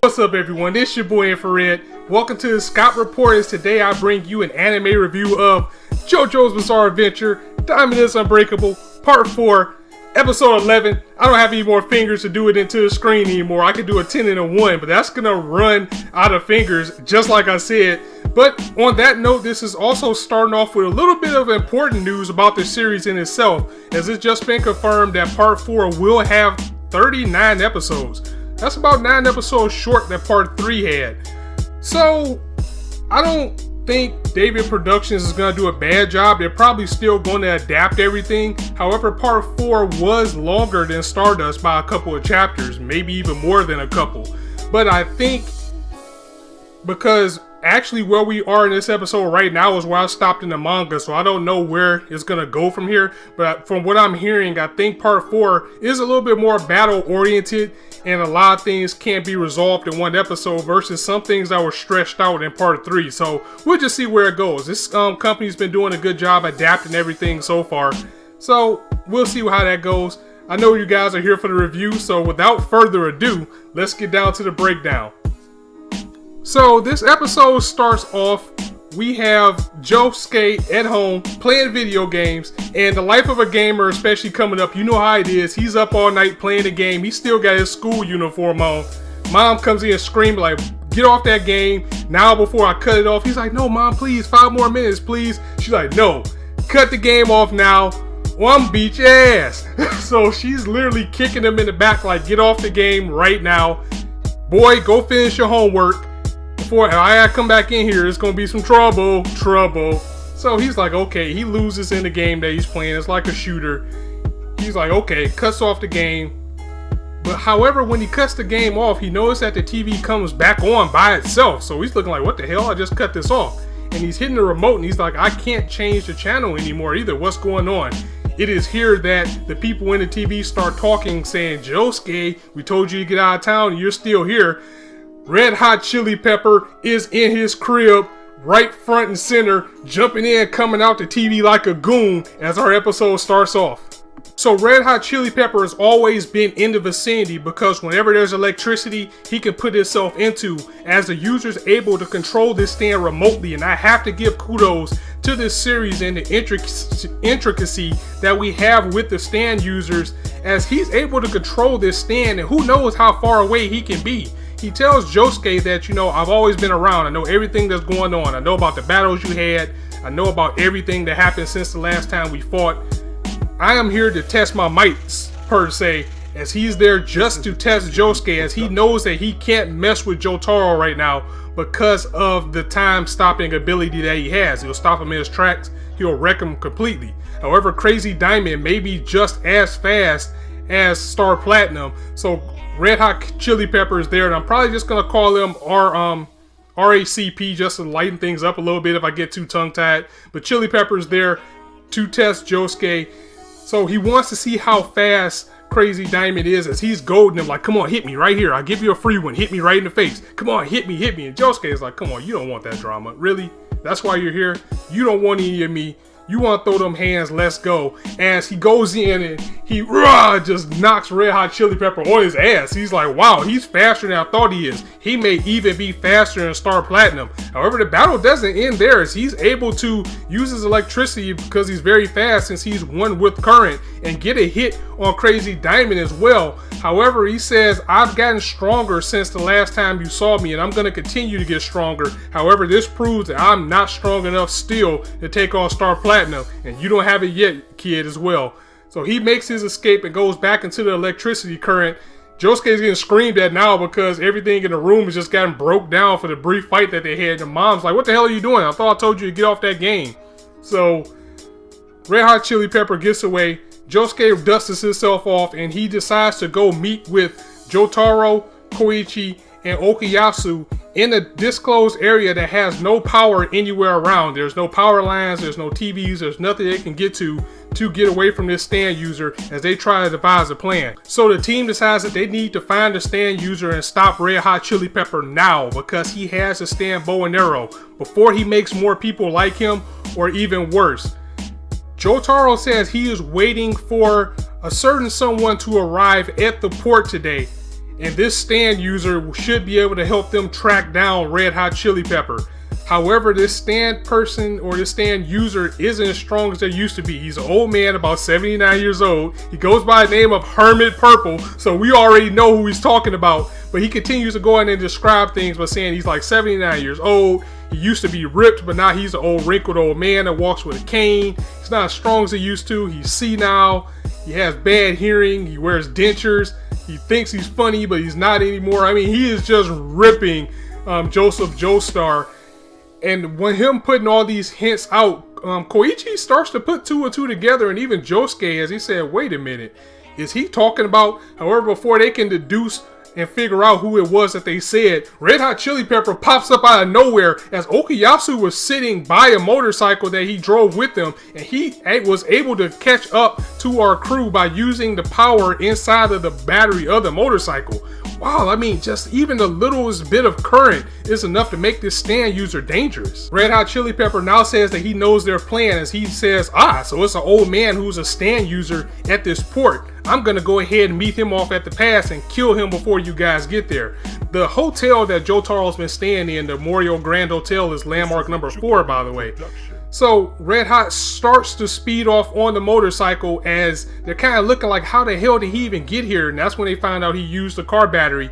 What's up everyone, it's your boy Infrar-Ed. Welcome to the Scott Report. As today I bring you an anime review of Jojo's Bizarre Adventure, Diamond is Unbreakable, Part 4, Episode 11. I don't have any more fingers to do it into the screen anymore. I could do a 10 and a 1, but that's gonna run out of fingers, just like I said. But on that note, this is also starting off with a little bit of important news about the series in itself, as it's just been confirmed that Part 4 will have 39 episodes. That's about 9 episodes short that Part 3 had. So, I don't think David Productions is going to do a bad job. They're probably still going to adapt everything. However, Part 4 was longer than Stardust by a couple of chapters, maybe even more than a couple. But I think because actually where we are in this episode right now is where I stopped in the manga, so I don't know where it's going to go from here. But from what I'm hearing, I think Part 4 is a little bit more battle oriented, and a lot of things can't be resolved in one episode versus some things that were stretched out in Part 3. So we'll just see where it goes. This company's been doing a good job adapting everything so far. So we'll see how that goes. I know you guys are here for the review, so without further ado, let's get down to the breakdown. So this episode starts off, we have Josuke at home playing video games, and the life of a gamer, especially coming up, you know how it is. He's up all night playing the game. He still got his school uniform on. Mom comes in screaming like, get off that game now before I cut it off. He's like, no mom, please, 5 more minutes, please. She's like, no, cut the game off now or I'm beat your ass. So she's literally kicking him in the back like, get off the game right now. Boy, go finish your homework. Before I come back in here, it's gonna be some trouble. So he's like, okay, he loses in the game that he's playing. It's like a shooter. He's like, okay, cuts off the game. But however, when he cuts the game off, he noticed that the TV comes back on by itself. So he's looking like, what the hell? I just cut this off. And he's hitting the remote and he's like, I can't change the channel anymore either. What's going on? It is here that the people in the TV start talking, saying, Josuke, we told you to get out of town and you're still here. Red Hot Chili Pepper is in his crib, right front and center, jumping in, coming out the TV like a goon as our episode starts off. So Red Hot Chili Pepper has always been in the vicinity because whenever there's electricity, he can put himself into, as the user's able to control this stand remotely. And I have to give kudos to this series and the intricacy that we have with the stand users, as he's able to control this stand, and who knows how far away he can be. He tells Josuke that, you know, I've always been around. I know everything that's going on. I know about the battles you had. I know about everything that happened since the last time we fought. I am here to test my mights, per se, as he's there just to test Josuke, as he knows that he can't mess with Jotaro right now because of the time-stopping ability that he has. He'll stop him in his tracks. He'll wreck him completely. However, Crazy Diamond may be just as fast as Star Platinum. So Red Hot Chili Pepper is there, and I'm probably just gonna call them RACP just to lighten things up a little bit if I get too tongue-tied. But Chili Pepper is there to test Josuke. So he wants to see how fast Crazy Diamond is, as he's goading him like, come on, hit me right here. I'll give you a free one. Hit me right in the face. Come on, hit me. And Josuke is like, come on, you don't want that drama. Really? That's why you're here? You don't want any of me. You want to throw them hands, let's go. As he goes in and he just knocks Red Hot Chili Pepper on his ass. He's like, wow, he's faster than I thought he is. He may even be faster than Star Platinum. However, the battle doesn't end there, as he's able to use his electricity because he's very fast, since he's one with current, and get a hit on Crazy Diamond as well. However, he says, I've gotten stronger since the last time you saw me, and I'm going to continue to get stronger. However, this proves that I'm not strong enough still to take on Star Platinum, and you don't have it yet, kid, as well. So he makes his escape and goes back into the electricity current. Josuke's getting screamed at now because everything in the room has just gotten broke down for the brief fight that they had. The mom's like, what the hell are you doing? I thought I told you to get off that game. So Red Hot Chili Pepper gets away. Josuke dusts himself off and he decides to go meet with Jotaro, Koichi, and Okuyasu in a disclosed area that has no power anywhere around. There's no power lines, there's no TVs, there's nothing they can get to get away from this stand user as they try to devise a plan. So the team decides that they need to find the stand user and stop Red Hot Chili Pepper now, because he has a stand bow and arrow before he makes more people like him, or even worse. Jotaro says he is waiting for a certain someone to arrive at the port today, and this stand user should be able to help them track down Red Hot Chili Pepper. However, this stand person or this stand user isn't as strong as they used to be. He's an old man, about 79 years old. He goes by the name of Hermit Purple, so we already know who he's talking about. But he continues to go in and describe things by saying he's like 79 years old. He used to be ripped, but now he's an old wrinkled old man that walks with a cane. He's not as strong as he used to. He's senile. He has bad hearing. He wears dentures. He thinks he's funny, but he's not anymore. I mean, he is just ripping Joseph Joestar. And when him putting all these hints out, Koichi starts to put two and two together, and even Josuke, as he said, wait a minute, is he talking about? However, before they can deduce and figure out who it was that they said, Red Hot Chili Pepper pops up out of nowhere as Okuyasu was sitting by a motorcycle that he drove with him, and he was able to catch up to our crew by using the power inside of the battery of the motorcycle. Wow, I mean, just even the littlest bit of current is enough to make this stand user dangerous. Red Hot Chili Pepper now says that he knows their plan, as he says, so it's an old man who's a stand user at this port. I'm gonna go ahead and meet him off at the pass and kill him before you guys get there. The hotel that Jotaro's been staying in, the Morio Grand Hotel, is landmark number 4, by the way. So Red Hot starts to speed off on the motorcycle as they're kind of looking like, how the hell did he even get here? And that's when they find out he used the car battery.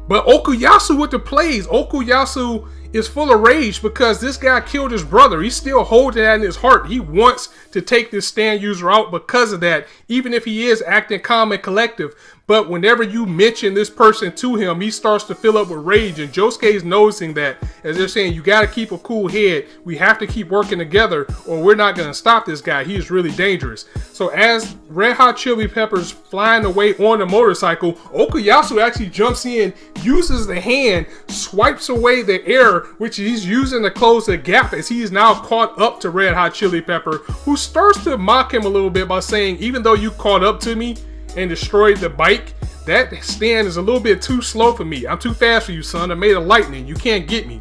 But Okuyasu with the plays. Okuyasu is full of rage because this guy killed his brother. He's still holding that in his heart. He wants to take this stand user out because of that, even if he is acting calm and collective. But whenever you mention this person to him, he starts to fill up with rage. And Josuke's noticing that, as they're saying, you got to keep a cool head. We have to keep working together or we're not going to stop this guy. He is really dangerous. So as Red Hot Chili Pepper's flying away on the motorcycle, Okuyasu actually jumps in, uses the hand, swipes away the air, which he's using to close the gap, as he is now caught up to Red Hot Chili Pepper, who starts to mock him a little bit by saying, even though you caught up to me and destroyed the bike, that stand is a little bit too slow for me. I'm too fast for you, son. I'm made of lightning. You can't get me.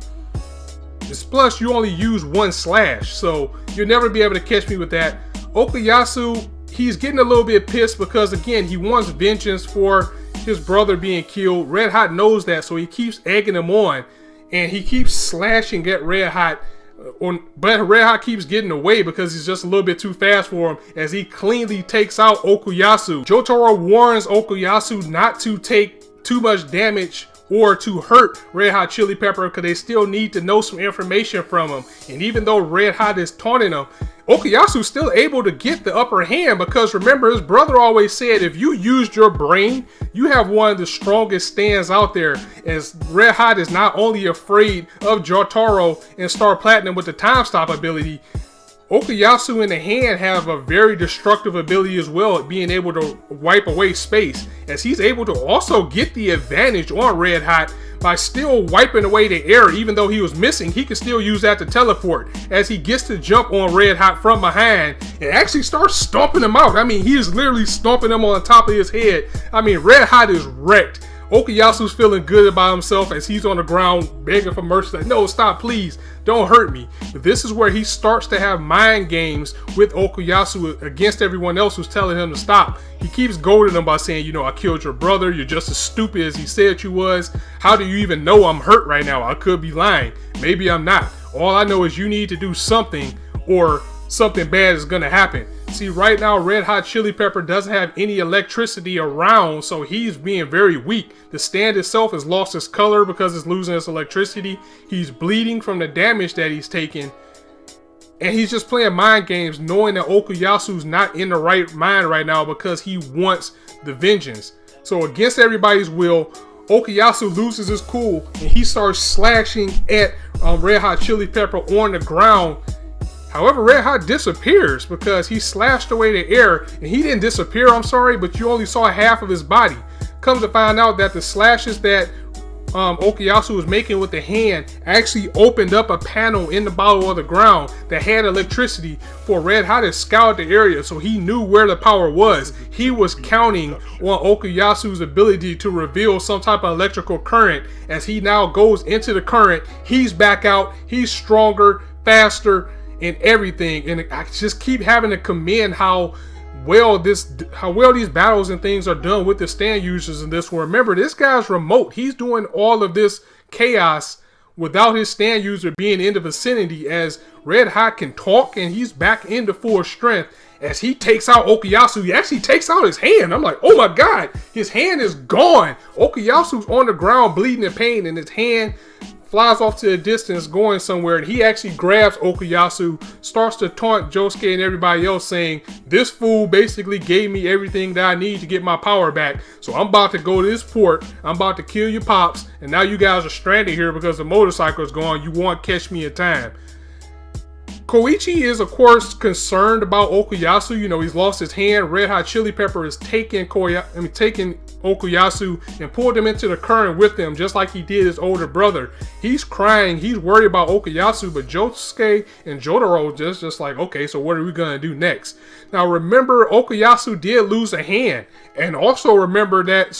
It's plus you only use one slash, so you'll never be able to catch me with that. Okuyasu, he's getting a little bit pissed because, again, he wants vengeance for his brother being killed. Red Hot knows that, so he keeps egging him on, and he keeps slashing at Red Hot. But Red Hot keeps getting away because he's just a little bit too fast for him, as he cleanly takes out Okuyasu. Jotaro warns Okuyasu not to take too much damage or to hurt Red Hot Chili Pepper because they still need to know some information from him. And even though Red Hot is taunting him, Okuyasu's still able to get the upper hand because, remember, his brother always said, if you used your brain, you have one of the strongest stands out there, as Red Hot is not only afraid of Jotaro and Star Platinum with the time stop ability, Okuyasu in the hand have a very destructive ability as well, at being able to wipe away space, as he's able to also get the advantage on Red Hot by still wiping away the air. Even though he was missing, he can still use that to teleport, as he gets to jump on Red Hot from behind and actually starts stomping him out. I mean, he is literally stomping him on the top of his head. I mean, Red Hot is wrecked. Okuyasu's feeling good about himself as he's on the ground begging for mercy, like, no, stop, please, don't hurt me. But this is where he starts to have mind games with Okuyasu against everyone else who's telling him to stop. He keeps goading him by saying, you know, I killed your brother, you're just as stupid as he said you was. How do you even know I'm hurt right now? I could be lying. Maybe I'm not. All I know is you need to do something or something bad is gonna happen. See, right now, Red Hot Chili Pepper doesn't have any electricity around, so he's being very weak. The stand itself has lost its color because it's losing its electricity. He's bleeding from the damage that he's taken. And he's just playing mind games, knowing that Okuyasu's not in the right mind right now because he wants the vengeance. So against everybody's will, Okuyasu loses his cool and he starts slashing at Red Hot Chili Pepper on the ground. However, Red Hot disappears because he slashed away the air, and he didn't disappear, I'm sorry, but you only saw half of his body. Comes to find out that the slashes that Okuyasu was making with the hand actually opened up a panel in the bottom of the ground that had electricity for Red Hot to scout the area, so he knew where the power was. He was counting on Okuyasu's ability to reveal some type of electrical current. As he now goes into the current, he's back out, he's stronger, faster, and everything. And I just keep having to commend how how well these battles and things are done with the stand users in this one. Remember, this guy's remote. He's doing all of this chaos without his stand user being in the vicinity, as Red Hot can talk and he's back into full strength. As he takes out Okuyasu, he actually takes out his hand. I'm like, oh my god, his hand is gone. Okuyasu's on the ground bleeding in pain, and his hand flies off to the distance going somewhere, and he actually grabs Okuyasu, starts to taunt Josuke and everybody else, saying, this fool basically gave me everything that I need to get my power back, so I'm about to go to this port, I'm about to kill your pops, and now you guys are stranded here because the motorcycle is gone. You won't catch me in time. Koichi is, of course, concerned about Okuyasu. You know, he's lost his hand. Red Hot Chili Pepper is taking Okuyasu and pulled him into the current with him, just like he did his older brother. He's crying. He's worried about Okuyasu, but Josuke and Jotaro just like, okay, so what are we going to do next? Now, remember, Okuyasu did lose a hand. And also remember that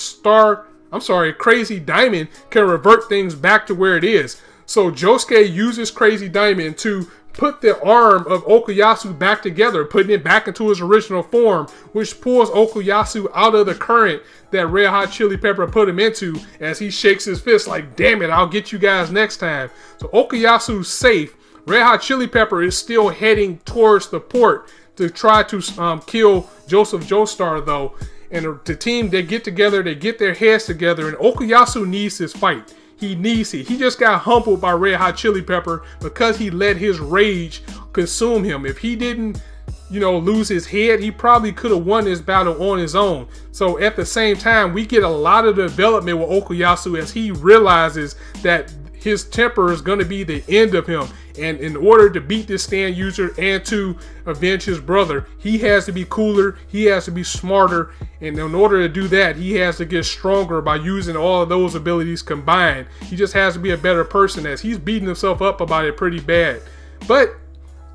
Crazy Diamond can revert things back to where it is. So Josuke uses Crazy Diamond to put the arm of Okuyasu back together, putting it back into his original form, which pulls Okuyasu out of the current that Red Hot Chili Pepper put him into, as he shakes his fist like, damn it, I'll get you guys next time. So Okuyasu's safe. Red Hot Chili Pepper is still heading towards the port to try to kill Joseph Joestar though. And the team, they get together, they get their heads together, and Okuyasu needs this fight. He needs it. He just got humbled by Red Hot Chili Pepper because he let his rage consume him. If he didn't, lose his head, he probably could have won this battle on his own. So at the same time, we get a lot of development with Okuyasu as he realizes that his temper is going to be the end of him. And in order to beat this stand user and to avenge his brother, he has to be cooler, he has to be smarter, and in order to do that, he has to get stronger by using all of those abilities combined. He just has to be a better person, as he's beating himself up about it pretty bad. But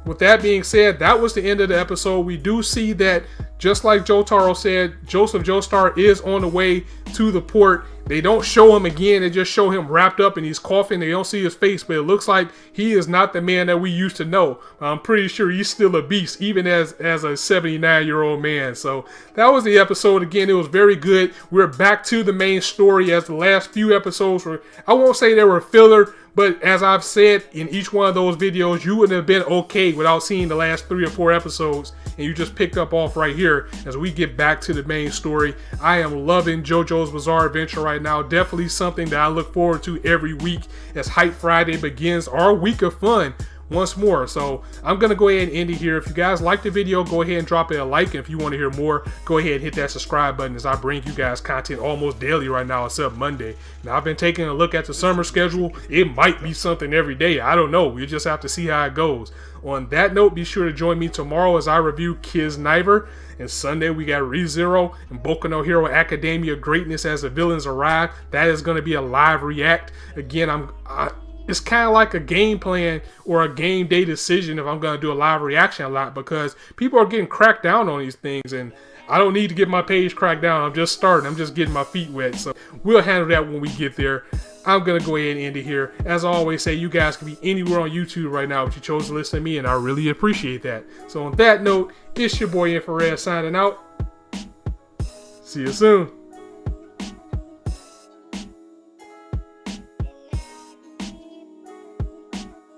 with that being said, that was the end of the episode. We do see that, just like Jotaro said, Joseph Joestar is on the way to the port. They don't show him again. They just show him wrapped up and he's coughing. They don't see his face, but it looks like he is not the man that we used to know. I'm pretty sure he's still a beast, even as a 79-year-old man. So that was the episode. Again, it was very good. We're back to the main story, as the last few episodes were, I won't say they were filler, but as I've said in each one of those videos, you wouldn't have been okay without seeing the last 3 or 4 episodes, and you just picked up off right here as we get back to the main story. I am loving JoJo's Bizarre Adventure right now. Definitely something that I look forward to every week as Hype Friday begins our week of fun once more. So I'm gonna go ahead and end it here. If you guys like the video, go ahead and drop it a like, and if you want to hear more, go ahead and hit that subscribe button, as I bring you guys content almost daily right now, except Monday. Now, I've been taking a look at the summer schedule. It might be something every day, I don't know. We just have to see how it goes. On that note, be sure to join me tomorrow as I review Kisniver. And Sunday, we got ReZero and Boku no Hero Academia Greatness as the villains arrive. That is going to be a live react. Again, it's kind of like a game plan or a game day decision if I'm going to do a live reaction a lot, because people are getting cracked down on these things, and I don't need to get my page cracked down. I'm just starting. I'm just getting my feet wet. So we'll handle that when we get there. I'm going to go ahead and end it here. As I always say, you guys can be anywhere on YouTube right now, but you chose to listen to me, and I really appreciate that. So on that note, it's your boy Infrar-Ed signing out. See you soon.